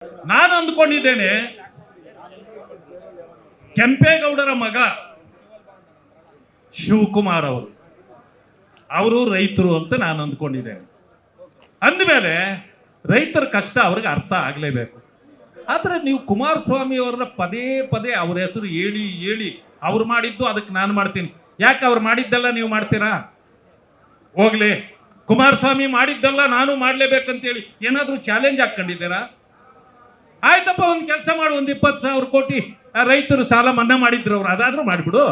ನಾನು ಅಂದ್ಕೊಂಡಿದ್ದೇನೆ ಕೆಂಪೇಗೌಡರ ಮಗ ಶಿವಕುಮಾರ್ ಅವರು ರೈತರು ಅಂತ ನಾನು ಅಂದ್ಕೊಂಡಿದ್ದೇನೆ. ಅಂದಮೇಲೆ ರೈತರ ಕಷ್ಟ ಅವ್ರಿಗೆ ಅರ್ಥ ಆಗಲೇಬೇಕು. ಆದರೆ ನೀವು ಕುಮಾರಸ್ವಾಮಿ ಅವರ ಪದೇ ಪದೇ ಅವ್ರ ಹೆಸರು ಹೇಳಿ ಹೇಳಿ ಅವ್ರು ಮಾಡಿದ್ದು ಅದಕ್ಕೆ ನಾನು ಮಾಡ್ತೀನಿ. ಯಾಕೆ ಅವ್ರು ಮಾಡಿದ್ದೆಲ್ಲ ನೀವು ಮಾಡ್ತೀರಾ? ಹೋಗ್ಲಿ, ಕುಮಾರಸ್ವಾಮಿ ಮಾಡಿದ್ದೆಲ್ಲ ನಾನು ಮಾಡಲೇಬೇಕಂತೇಳಿ ಏನಾದರೂ ಚಾಲೆಂಜ್ ಹಾಕೊಂಡಿದ್ದೀರಾ? ಆಯ್ತಪ್ಪ, ಒಂದು ಕೆಲಸ ಮಾಡು, ಒಂದು 20,000 ಕೋಟಿ ರೈತರು ಸಾಲ ಮನ್ನಾ ಮಾಡಿದ್ರು ಅವ್ರು, ಅದಾದ್ರೂ ಮಾಡಿಬಿಡು.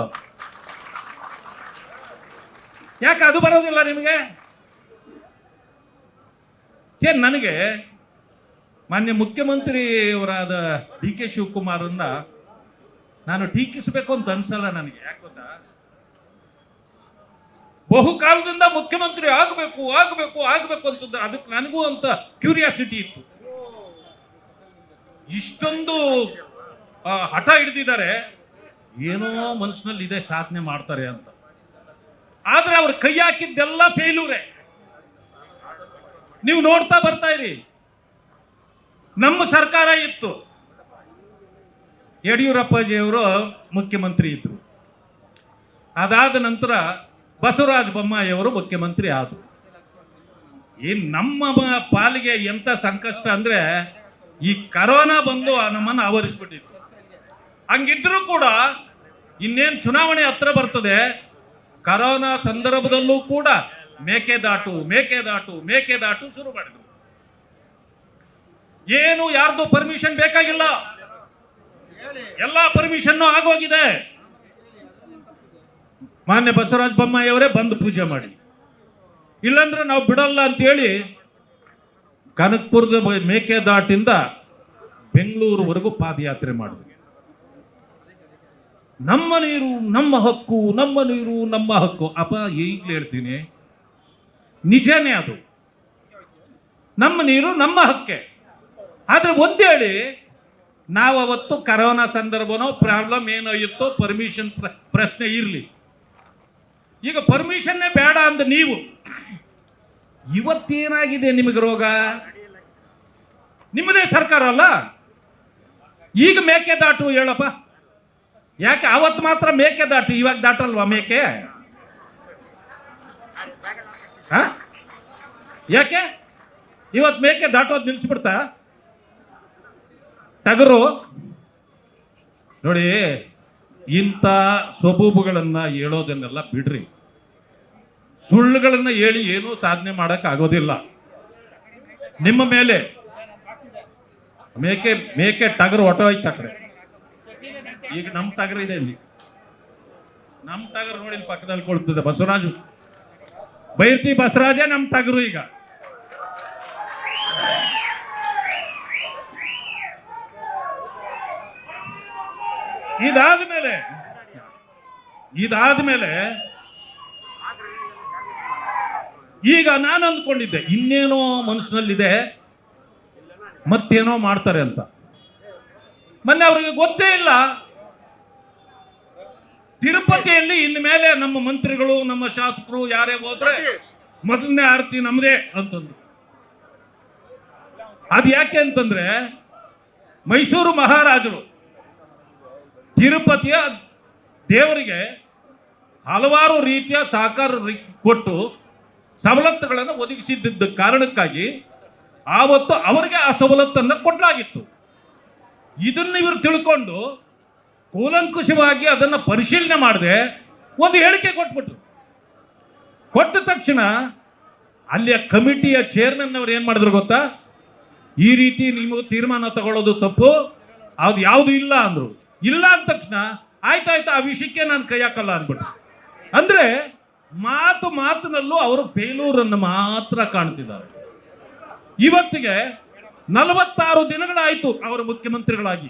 ಯಾಕೆ ಅದು ಬರೋದಿಲ್ಲ ನಿಮಗೆ? ನನಗೆ ಮಾನ್ಯ ಮುಖ್ಯಮಂತ್ರಿಯವರಾದ ಡಿ ಕೆ ಶಿವಕುಮಾರನ್ನ ನಾನು ಟೀಕಿಸಬೇಕು ಅಂತ ಅನ್ಸಲ್ಲ ನನಗೆ. ಯಾಕೆ ಗೊತ್ತಾ? ಬಹುಕಾಲದಿಂದ ಮುಖ್ಯಮಂತ್ರಿ ಆಗಬೇಕು ಆಗಬೇಕು ಆಗಬೇಕು ಅಂತ ಅದಕ್ಕೆ ನನಗೂ ಅಂತ ಕ್ಯೂರಿಯಾಸಿಟಿ ಇತ್ತು. ಇಷ್ಟೊಂದು ಹಠ ಹಿಡಿದಿದ್ದಾರೆ, ಏನೋ ಮನಸ್ಸಿನಲ್ಲಿ ಇದೆ ಸಾಧನೆ ಮಾಡ್ತಾರೆ ಅಂತ. ಆದ್ರೆ ಅವ್ರು ಕೈ ಹಾಕಿದ್ದೆಲ್ಲ ಫೇಲ್ಯೂರೇ. ನೀವು ನೋಡ್ತಾ ಬರ್ತಾ ಇರಿ. ನಮ್ಮ ಸರ್ಕಾರ ಇತ್ತು, ಯಡಿಯೂರಪ್ಪಾಜಿಯವರು ಮುಖ್ಯಮಂತ್ರಿ ಇದ್ರು. ಅದಾದ ನಂತರ ಬಸವರಾಜ ಬೊಮ್ಮಾಯಿಯವರು ಮುಖ್ಯಮಂತ್ರಿ ಆದರು. ಈ ನಮ್ಮ ಪಾಲಿಗೆ ಎಂತ ಸಂಕಷ್ಟ ಅಂದ್ರೆ ಈ ಕರೋನಾ ಬಂದು ನಮ್ಮನ್ನು ಆವರಿಸ್ಬಿಟ್ಟಿತ್ತು. ಹಂಗಿದ್ರು ಕೂಡ ಇನ್ನೇನು ಚುನಾವಣೆ ಹತ್ರ ಬರ್ತದೆ, ಕರೋನಾ ಸಂದರ್ಭದಲ್ಲೂ ಕೂಡ ಮೇಕೆದಾಟು ಮೇಕೆದಾಟು ಮೇಕೆದಾಟು ಶುರು ಮಾಡಿದ್ರು. ಏನು ಯಾರ್ದು ಪರ್ಮಿಷನ್ ಬೇಕಾಗಿಲ್ಲ, ಎಲ್ಲ ಪರ್ಮಿಷನ್ ಆಗೋಗಿದೆ. ಮಾನ್ಯ ಬಸವರಾಜ ಬೊಮ್ಮಾಯಿ ಅವರೇ ಬಂದು ಪೂಜೆ ಮಾಡಿ, ಇಲ್ಲಾಂದ್ರೆ ನಾವು ಬಿಡಲ್ಲ ಅಂತೇಳಿ ಕನಕಪುರದ ಮೇಕೆದಾಟಿಂದ ಬೆಂಗಳೂರುವರೆಗೂ ಪಾದಯಾತ್ರೆ ಮಾಡಿದ್ವಿ. ನಮ್ಮ ನೀರು ನಮ್ಮ ಹಕ್ಕು, ನಮ್ಮ ನೀರು ನಮ್ಮ ಹಕ್ಕು. ಅಪ್ಪ, ಈಗಲೇ ಹೇಳ್ತೀನಿ, ನಿಜನೇ ಅದು. ನಮ್ಮ ನೀರು ನಮ್ಮ ಹಕ್ಕೆ. ಆದ್ರೆ ಒಂದೇಳಿ, ನಾವು ಅವತ್ತು ಕರೋನಾ ಸಂದರ್ಭನೋ ಪ್ರಾಬ್ಲಮ್ ಏನೋ ಇತ್ತೋ ಪರ್ಮಿಷನ್ ಪ್ರಶ್ನೆ ಇರಲಿ. ಈಗ ಪರ್ಮಿಷನ್ನೇ ಬೇಡ ಅಂದ ನೀವು ಇವತ್ತೇನಾಗಿದೆ ನಿಮಗೆ ರೋಗ? ನಿಮ್ಮದೇ ಸರ್ಕಾರ ಅಲ್ಲ. ಈಗ ಮೇಕೆದಾಟು ಹೇಳಪ್ಪ, ಯಾಕೆ ಅವತ್ತು ಮಾತ್ರ ಮೇಕೆದಾಟು, ಇವಾಗ ದಾಟಲ್ವಾ ಮೇಕೆ? ಯಾಕೆ ಇವತ್ತು ಮೇಕೆ ದಾಟೋದು ನಿಲ್ಸ್ಬಿಡ್ತಾ? ಟಗರು ನೋಡಿ, ಇಂಥ ಸೊಬೂಬುಗಳನ್ನ ಹೇಳೋದನ್ನೆಲ್ಲ ಬಿಡ್ರಿ. ಸುಳ್ಳುಗಳನ್ನ ಹೇಳಿ ಏನೂ ಸಾಧನೆ ಮಾಡಕ್ ಆಗೋದಿಲ್ಲ. ನಿಮ್ಮ ಮೇಲೆ ಮೇಕೆ ಟಗರು ಹೊಟ್ಟೋಯ್ತು ಕಡೆ. ಈಗ ನಮ್ಮ ಟಗರು ಇದೆ ಇಲ್ಲಿ, ನಮ್ಮ ಟಗರು ನೋಡಿ ಪಕ್ಕದಲ್ಲಿ ಕೊಳ್ತದೆ. ಬಸವರಾಜು ಬೈರ್ತಿ ಬಸವರಾಜೇ ನಮ್ಮ ಟಗರು. ಈಗ ಇದಾದ್ಮೇಲೆ ಈಗ ನಾನು ಅಂದ್ಕೊಂಡಿದ್ದೆ ಇನ್ನೇನೋ ಮನಸ್ಸಿನಲ್ಲಿದೆ, ಮತ್ತೇನೋ ಮಾಡ್ತಾರೆ ಅಂತ. ಮೊನ್ನೆ ಅವರಿಗೆ ಗೊತ್ತೇ ಇಲ್ಲ ತಿರುಪತಿಯಲ್ಲಿ ಇನ್ನು ಮೇಲೆ ನಮ್ಮ ಮಂತ್ರಿಗಳು ನಮ್ಮ ಶಾಸಕರು ಯಾರೇ ಹೋದ್ರೆ ಮೊದಲನೇ ಆರತಿ ನಮ್ಮದೇ ಅಂತಂದ್ರು. ಅದು ಯಾಕೆ ಅಂತಂದ್ರೆ ಮೈಸೂರು ಮಹಾರಾಜರು ತಿರುಪತಿಯ ದೇವರಿಗೆ ಹಲವಾರು ರೀತಿಯ ಸಹಕಾರ ಕೊಟ್ಟು ಸವಲತ್ತುಗಳನ್ನು ಒದಗಿಸಿದ್ದ ಕಾರಣಕ್ಕಾಗಿ ಆವತ್ತು ಅವರಿಗೆ ಆ ಸವಲತ್ತನ್ನು ಕೊಡಲಾಗಿತ್ತು. ಇದನ್ನು ಇವರು ತಿಳ್ಕೊಂಡು ಕೂಲಂಕುಷವಾಗಿ ಅದನ್ನು ಪರಿಶೀಲನೆ ಮಾಡದೆ ಒಂದು ಹೇಳಿಕೆ ಕೊಟ್ಬಿಟ್ರು. ಕೊಟ್ಟ ತಕ್ಷಣ ಅಲ್ಲಿಯ ಕಮಿಟಿಯ ಚೇರ್ಮನ್ ಅವರು ಏನ್ ಮಾಡಿದ್ರು ಗೊತ್ತಾ? ಈ ರೀತಿ ನೀವು ತೀರ್ಮಾನ ತಗೊಳ್ಳೋದು ತಪ್ಪು, ಅದು ಯಾವುದು ಇಲ್ಲ ಅಂದ್ರು. ಇಲ್ಲ ಅಂದ ತಕ್ಷಣ ಆಯ್ತಾಯ್ತು, ಆ ವಿಷಯಕ್ಕೆ ನಾನು ಕೈ ಹಾಕಲ್ಲ ಅಂದ್ಬಿಟ್ಟು. ಅಂದ್ರೆ ಮಾತಿನಲ್ಲೂ ಅವರು ಫೇಲ್ಯೂರನ್ನು ಮಾತ್ರ ಕಾಣ್ತಿದ್ದಾರೆ. ಇವತ್ತಿಗೆ 46 ದಿನಗಳಾಯಿತು ಅವರು ಮುಖ್ಯಮಂತ್ರಿಗಳಾಗಿ.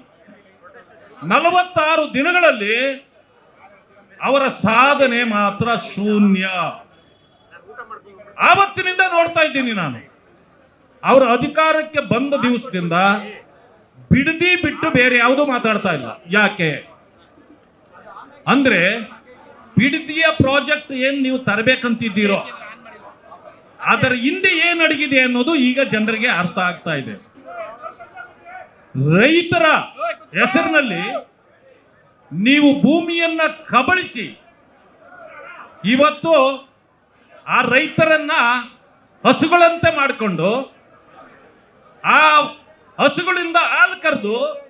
46 ದಿನಗಳಲ್ಲಿ ಅವರ ಸಾಧನೆ ಮಾತ್ರ ಶೂನ್ಯ. ಆವತ್ತಿನಿಂದ ನೋಡ್ತಾ ಇದ್ದೀನಿ ನಾನು. ಅವರ ಅಧಿಕಾರಕ್ಕೆ ಬಂದ ದಿವಸದಿಂದ ಬಿಡದಿ ಬಿಟ್ಟು ಬೇರೆ ಯಾವುದೂ ಮಾತಾಡ್ತಾ ಇಲ್ಲ. ಯಾಕೆ ಅಂದ್ರೆ ಬಿಡದಿಯ ಪ್ರಾಜೆಕ್ಟ್ ಏನ್ ನೀವು ತರಬೇಕಂತಿದ್ದೀರೋ ಅದರ ಹಿಂದೆ ಏನ್ ಅಡಗಿದೆ ಅನ್ನೋದು ಈಗ ಜನರಿಗೆ ಅರ್ಥ ಆಗ್ತಾ ಇದೆ. ರೈತರ ಹೆಸರಿನಲ್ಲಿ ನೀವು ಭೂಮಿಯನ್ನ ಕಬಳಿಸಿ ಇವತ್ತು ಆ ರೈತರನ್ನ ಹಸುಗಳಂತೆ ಮಾಡಿಕೊಂಡು ಆ ಹಸುಗಳಿಂದ ಹಾಲು ಕರೆದು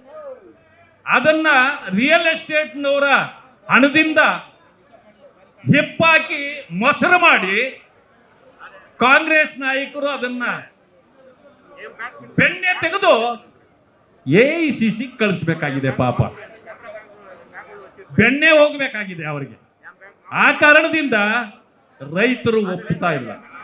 ಅದನ್ನ ರಿಯಲ್ ಎಸ್ಟೇಟ್ನವರ ಹಣದಿಂದ ಹೆಪ್ಪಾಕಿ ಮೊಸರು ಮಾಡಿ ಕಾಂಗ್ರೆಸ್ ನಾಯಕರು ಅದನ್ನ ಬೆಣ್ಣೆ ತೆಗೆದು AICC ಕಳಿಸ್ಬೇಕಾಗಿದೆ. ಪಾಪ ಬೆಣ್ಣೆ ಹೋಗ್ಬೇಕಾಗಿದೆ ಅವರಿಗೆ. ಆ ಕಾರಣದಿಂದ ರೈತರು ಒಪ್ಪುತ್ತಾ ಇಲ್ಲ.